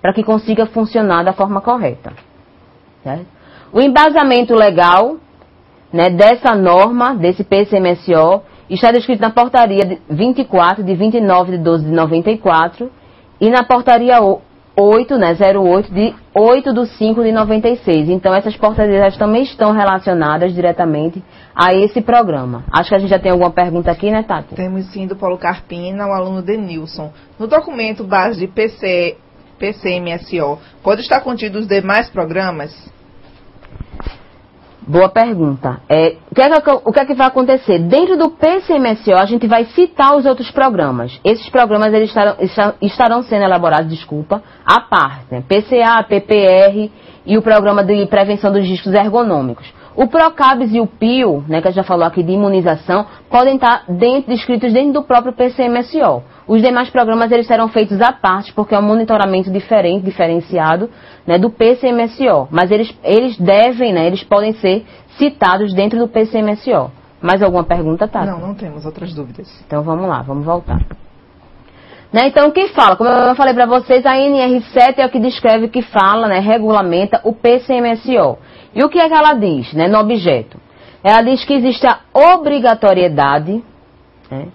para que consiga funcionar da forma correta. Certo? O embasamento legal, né, dessa norma, desse PCMSO, está descrito na portaria 24, de 29 de 12 de 94, e na portaria 8, né, 08, de 8 de 5 de 96. Então, essas portarias também estão relacionadas diretamente a esse programa. Acho que a gente já tem alguma pergunta aqui, né, Tati? Temos sim, do Paulo Carpina, o aluno Denilson. No documento base de PCMSO, pode estar contido os demais programas? Boa pergunta. O que é que vai acontecer? Dentro do PCMSO, a gente vai citar os outros programas. Esses programas eles estarão sendo elaborados, à parte. Né? PCA, PPR e o programa de prevenção dos riscos ergonômicos. O PROCABS e o PIO, né, que a gente já falou aqui de imunização, podem estar descritos dentro do próprio PCMSO. Os demais programas eles serão feitos à parte, porque é um monitoramento diferenciado, né, do PCMSO. Mas eles podem ser citados dentro do PCMSO. Mais alguma pergunta, Tati? Não temos outras dúvidas. Então vamos lá, vamos voltar. Né, então, quem fala? Como eu falei para vocês, a NR7 é o que descreve, que fala, né, regulamenta o PCMSO. E o que é que ela diz, né, no objeto? Ela diz que existe a obrigatoriedade, né,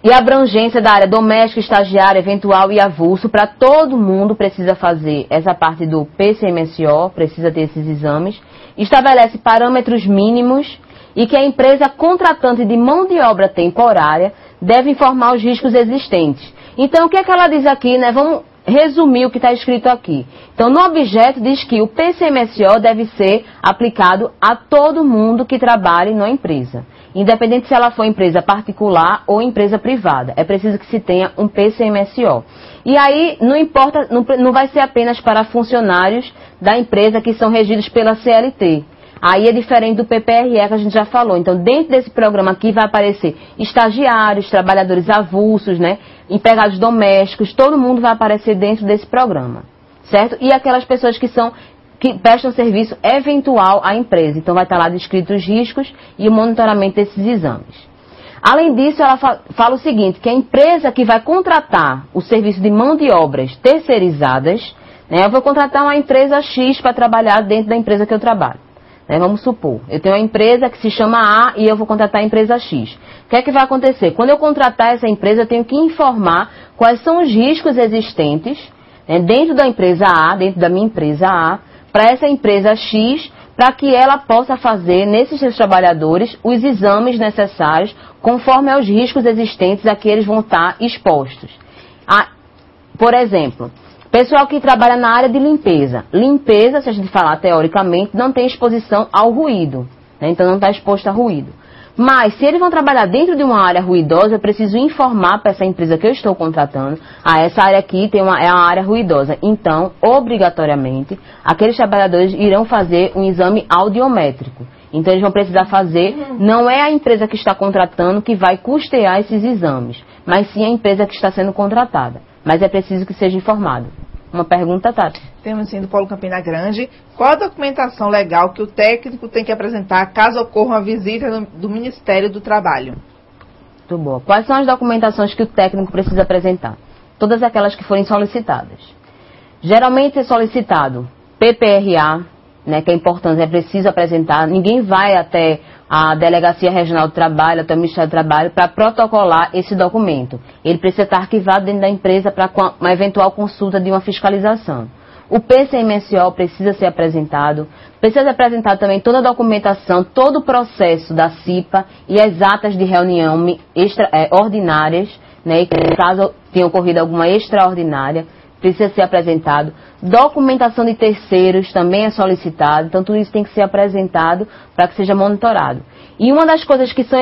e abrangência da área doméstica, estagiária, eventual e avulso, para todo mundo precisa fazer essa parte do PCMSO, precisa ter esses exames, estabelece parâmetros mínimos e que a empresa contratante de mão de obra temporária deve informar os riscos existentes. Então, o que é que ela diz aqui, né? Vamos resumir o que está escrito aqui. Então, no objeto diz que o PCMSO deve ser aplicado a todo mundo que trabalhe na empresa, independente se ela for empresa particular ou empresa privada. É preciso que se tenha um PCMSO. E aí, não importa, não vai ser apenas para funcionários da empresa que são regidos pela CLT. Aí é diferente do PPRE que a gente já falou. Então, dentro desse programa aqui vai aparecer estagiários, trabalhadores avulsos, né, empregados domésticos, todo mundo vai aparecer dentro desse programa, certo? E aquelas pessoas que prestam serviço eventual à empresa. Então, vai estar lá descritos os riscos e o monitoramento desses exames. Além disso, ela fala o seguinte, que a empresa que vai contratar o serviço de mão de obras terceirizadas, né, eu vou contratar uma empresa X para trabalhar dentro da empresa que eu trabalho. Né, vamos supor, eu tenho uma empresa que se chama A e eu vou contratar a empresa X. O que é que vai acontecer? Quando eu contratar essa empresa, eu tenho que informar quais são os riscos existentes, né, dentro da empresa A, dentro da minha empresa A, para essa empresa X, para que ela possa fazer nesses seus trabalhadores os exames necessários conforme aos riscos existentes a que eles vão estar expostos. Por exemplo, pessoal que trabalha na área de limpeza. Limpeza, se a gente falar teoricamente, não tem exposição ao ruído, né? Então não está exposto a ruído. Mas, se eles vão trabalhar dentro de uma área ruidosa, eu preciso informar para essa empresa que eu estou contratando, essa área aqui é uma área ruidosa. Então, obrigatoriamente, aqueles trabalhadores irão fazer um exame audiométrico. Então, eles vão precisar fazer, não é a empresa que está contratando que vai custear esses exames, mas sim a empresa que está sendo contratada. Mas é preciso que seja informado. Uma pergunta, Tati? Temos sim do Paulo Campina Grande. Qual a documentação legal que o técnico tem que apresentar caso ocorra uma visita do Ministério do Trabalho? Muito boa. Quais são as documentações que o técnico precisa apresentar? Todas aquelas que forem solicitadas. Geralmente é solicitado PPRA, né, que é importante, é preciso apresentar. Ninguém vai até a Delegacia Regional do Trabalho, até o Ministério do Trabalho, para protocolar esse documento. Ele precisa estar arquivado dentro da empresa para uma eventual consulta de uma fiscalização. O PCMSO precisa ser apresentado. Precisa ser apresentado também toda a documentação, todo o processo da CIPA e as atas de reunião ordinárias, né, e caso tenha ocorrido alguma extraordinária, precisa ser apresentado. Documentação de terceiros também é solicitado, então tudo isso tem que ser apresentado para que seja monitorado. E uma das coisas que são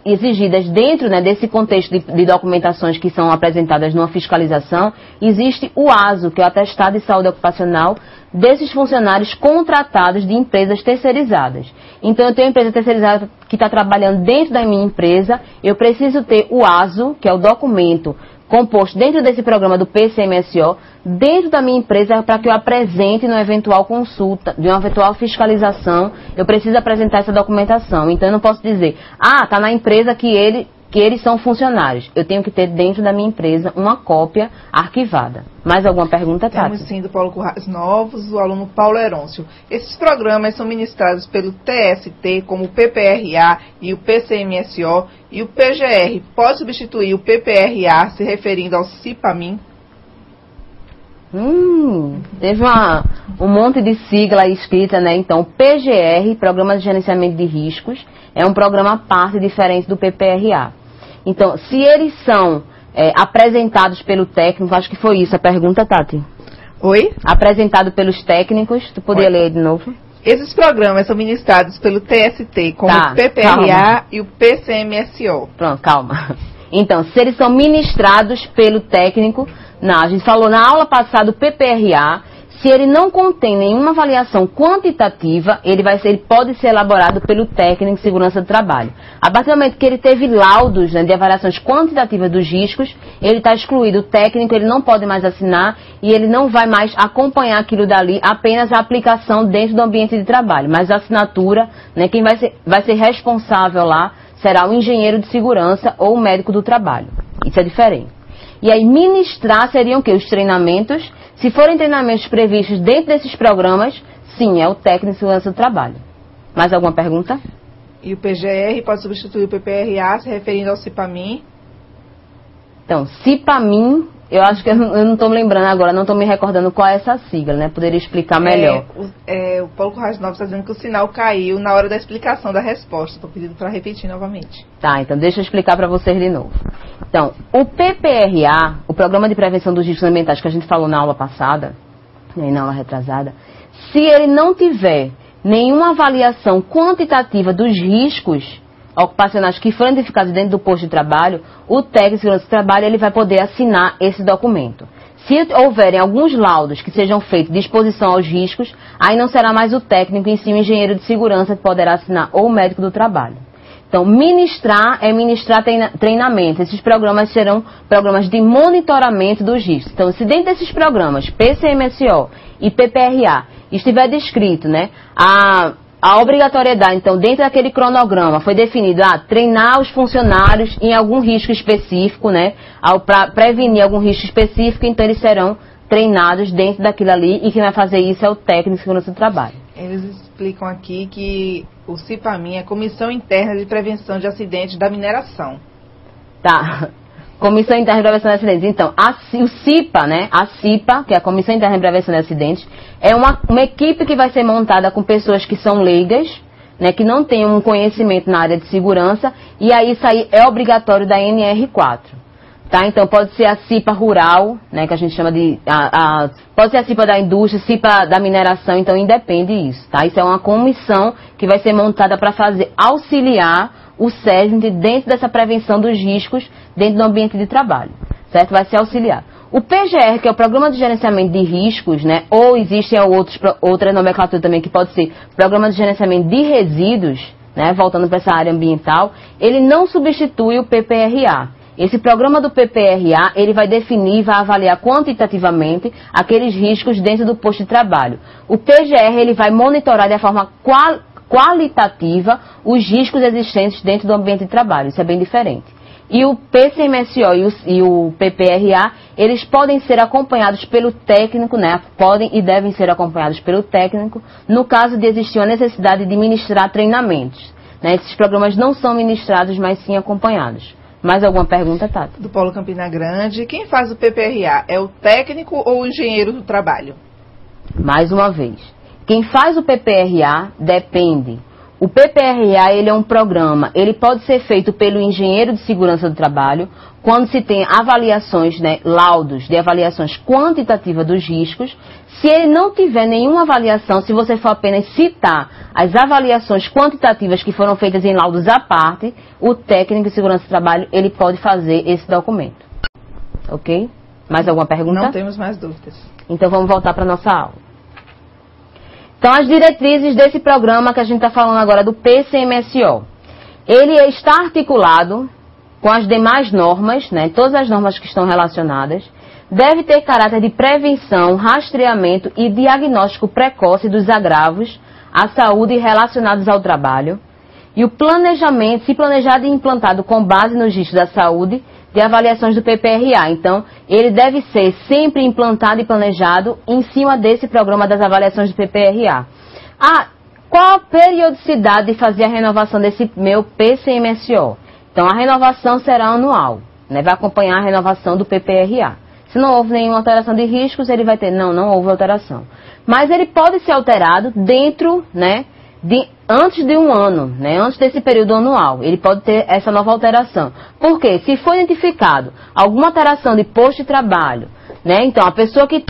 exigidas dentro, né, desse contexto de documentações que são apresentadas numa fiscalização, existe o ASO, que é o Atestado de Saúde Ocupacional desses funcionários contratados de empresas terceirizadas. Então, eu tenho uma empresa terceirizada que está trabalhando dentro da minha empresa, eu preciso ter o ASO, que é o documento composto dentro desse programa do PCMSO, dentro da minha empresa, para que eu apresente numa eventual consulta, de uma eventual fiscalização, eu preciso apresentar essa documentação. Então, eu não posso dizer, está na empresa que ele que eles são funcionários. Eu tenho que ter dentro da minha empresa uma cópia arquivada. Mais alguma pergunta, Tati? Temos sim do Polo Currais Novos, o aluno Paulo Herôncio. Esses programas são ministrados pelo TST, como o PPRA e o PCMSO, e o PGR pode substituir o PPRA se referindo ao CIPAMIN? Teve um monte de sigla aí escrita, né? Então, PGR, Programa de Gerenciamento de Riscos, é um programa à parte diferente do PPRA. Então, se eles são apresentados pelo técnico, acho que foi isso a pergunta, Tati. Oi? Apresentado pelos técnicos, tu poderia ler de novo? Esses programas são ministrados pelo TST, como o PPRA calma. E o PCMSO. Pronto, calma. Então, se eles são ministrados pelo técnico, a gente falou na aula passada o PPRA, se ele não contém nenhuma avaliação quantitativa, ele pode ser elaborado pelo técnico de segurança do trabalho. A partir do momento que ele teve laudos, né, de avaliações quantitativas dos riscos, ele está excluído. O técnico ele não pode mais assinar e ele não vai mais acompanhar aquilo dali, apenas a aplicação dentro do ambiente de trabalho. Mas a assinatura, né, quem vai ser responsável lá será o engenheiro de segurança ou o médico do trabalho. Isso é diferente. E aí, ministrar seriam o quê? Os treinamentos. Se forem treinamentos previstos dentro desses programas, sim, é o técnico de segurança do trabalho. Mais alguma pergunta? E o PGR pode substituir o PPRA se referindo ao CIPAMIN? Então, CIPAMIN, eu acho que eu não estou me lembrando agora, não estou me recordando qual é essa sigla, né? Poderia explicar melhor. O Paulo Currais Novos está dizendo que o sinal caiu na hora da explicação da resposta. Estou pedindo para repetir novamente. Tá, então deixa eu explicar para vocês de novo. Então, o PPRA, o Programa de Prevenção dos Riscos Ambientais que a gente falou na aula passada, né, na aula retrasada, se ele não tiver nenhuma avaliação quantitativa dos riscos ocupacionais que foram identificados dentro do posto de trabalho, o técnico de segurança do trabalho ele vai poder assinar esse documento. Se houverem alguns laudos que sejam feitos de exposição aos riscos, aí não será mais o técnico em si, o engenheiro de segurança que poderá assinar, ou o médico do trabalho. Então, ministrar é ministrar treinamento. Esses programas serão programas de monitoramento dos riscos. Então, se dentro desses programas, PCMSO e PPRA, estiver descrito, né, a obrigatoriedade, então, dentro daquele cronograma, foi definido, treinar os funcionários em algum risco específico, né, para prevenir algum risco específico, então eles serão treinados dentro daquilo ali, e quem vai fazer isso é o técnico de segurança do trabalho. Eles explicam aqui que o CIPAMIN é Comissão Interna de Prevenção de Acidentes da Mineração. Tá. Comissão Interna de Prevenção de Acidentes. Então, o CIPA, né? A CIPA, que é a Comissão Interna de Prevenção de Acidentes, é uma equipe que vai ser montada com pessoas que são leigas, né? Que não têm um conhecimento na área de segurança, e aí isso aí é obrigatório da NR4. Tá? Então, pode ser a CIPA rural, né? Que a gente chama de... pode ser a CIPA da indústria, CIPA da mineração, então independe disso, tá? Isso é uma comissão que vai ser montada para auxiliar o SESMIT dentro dessa prevenção dos riscos dentro do ambiente de trabalho, certo? Vai ser auxiliar. O PGR, que é o Programa de Gerenciamento de Riscos, né? Ou existem outra nomenclatura também, que pode ser Programa de Gerenciamento de Resíduos, né? Voltando para essa área ambiental, ele não substitui o PPRA. Esse programa do PPRA, ele vai definir, vai avaliar quantitativamente aqueles riscos dentro do posto de trabalho. O PGR, ele vai monitorar de forma qualitativa os riscos existentes dentro do ambiente de trabalho. Isso é bem diferente. E o PCMSO e o PPRA, eles podem ser acompanhados pelo técnico, né? Podem e devem ser acompanhados pelo técnico, no caso de existir uma necessidade de ministrar treinamentos, né? Esses programas não são ministrados, mas sim acompanhados. Mais alguma pergunta, Tati? Do Polo Campina Grande, quem faz o PPRA? É o técnico ou o engenheiro do trabalho? Mais uma vez, quem faz o PPRA depende. O PPRA, ele é um programa, ele pode ser feito pelo engenheiro de segurança do trabalho, quando se tem avaliações, né, laudos de avaliações quantitativas dos riscos. Se ele não tiver nenhuma avaliação, se você for apenas citar as avaliações quantitativas que foram feitas em laudos à parte, o técnico de segurança do trabalho, ele pode fazer esse documento. Ok? Mais alguma pergunta? Não temos mais dúvidas. Então vamos voltar para a nossa aula. Então, as diretrizes desse programa que a gente está falando agora, do PCMSO. Ele está articulado com as demais normas, né, todas as normas que estão relacionadas, deve ter caráter de prevenção, rastreamento e diagnóstico precoce dos agravos à saúde relacionados ao trabalho. E o planejamento, se planejado e implantado com base no registro da saúde, de avaliações do PPRA. Então, ele deve ser sempre implantado e planejado em cima desse programa das avaliações do PPRA. Qual a periodicidade de fazer a renovação desse meu PCMSO? Então, a renovação será anual, né? Vai acompanhar a renovação do PPRA. Se não houve nenhuma alteração de riscos, ele vai ter, não houve alteração. Mas ele pode ser alterado dentro, né, antes de um ano, né, antes desse período anual. Ele pode ter essa nova alteração. Por quê? Se for identificado alguma alteração de posto de trabalho, né, então a pessoa que